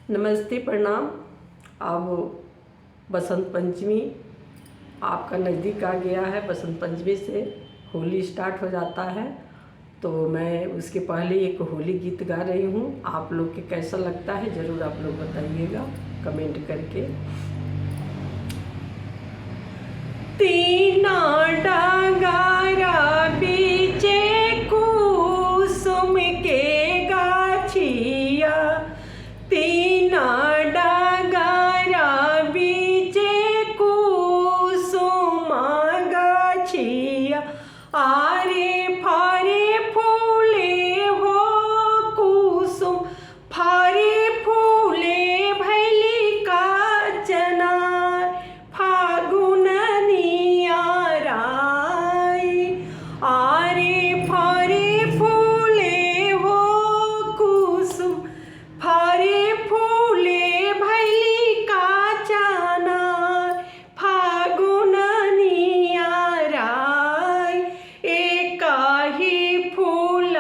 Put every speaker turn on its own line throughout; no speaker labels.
नमस्ते, प्रणाम। अब बसंत पंचमी आपका नज़दीक आ गया है। बसंत पंचमी से होली स्टार्ट हो जाता है, तो मैं उसके पहले एक होली गीत गा रही हूँ। आप लोग के कैसा लगता है ज़रूर आप लोग बताइएगा कमेंट करके। तीना डांगारा बीचे कुसुम के गाछिया, तीना डांगारा बीचे कुसुम गाछिया, आरे फारे फूले हो कुसुम फारे फूले भैली का चनार, फागुन आरे फारे फूले हो कुसुम फारे फूले भैली का चनार, फागुन नियाराय। एका ही फूल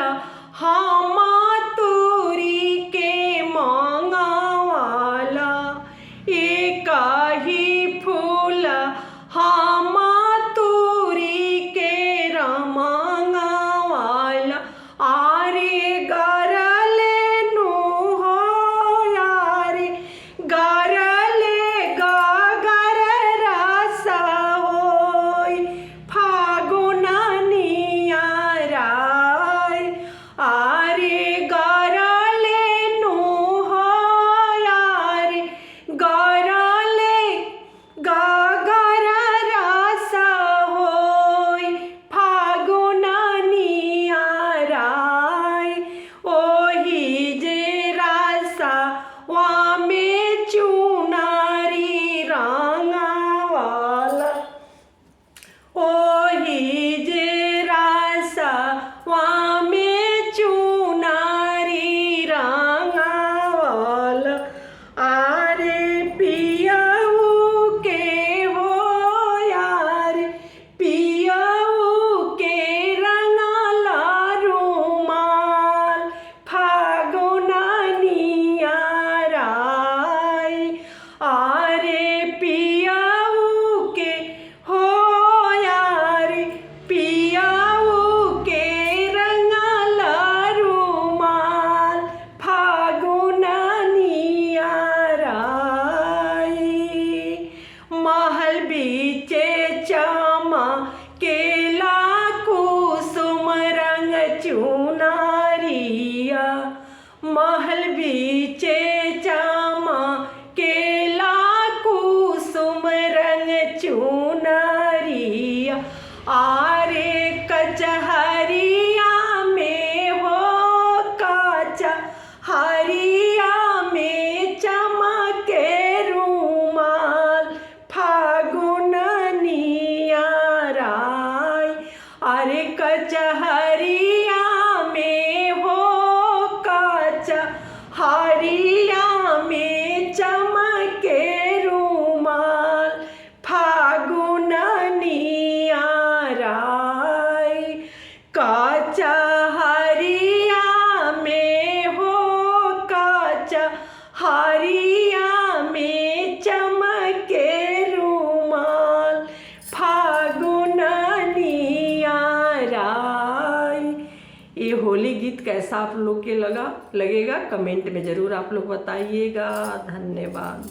हामा तोरी के मांगावाला, एका ही फूल हामा तोरी के मांगावाला, आरे गारले नो हो यारे गारले गागर रासा होय, फागुन नियाराय। आरे गारले नो हो यारे गारले गागर रासा होय, फागुन नियाराय। ओही जे रासा वामे चुनारी रंगावाला, ओही जे रासा वामे चुनारी रंगावाला, आरे पियाऊ के हो यार पियाऊ के रंगाला रुमाल, फागुन नियाराय। आरे पियाऊ के हो यार पियाऊ के रंगाला रुमाल, फागुन नियाराय। महल बीचे चामा केला कुसुम रंग चुनारिया, महल बीचे चामा केला कुसुम रंग चुनारिया, आरे कचहरिया में हो काचा हरिया में चमके रुमाल, फागुन नियाराय। अरे कचहरिया में हो काचा हरिया में चमके रुमाल, फागुन नियाराय। काचा हरिया में हो काचा हरिया में चमके रुमाल, फागुन नियाराय। ये होली गीत कैसा आप लोग के लगेगा कमेंट में ज़रूर आप लोग बताइएगा। धन्यवाद।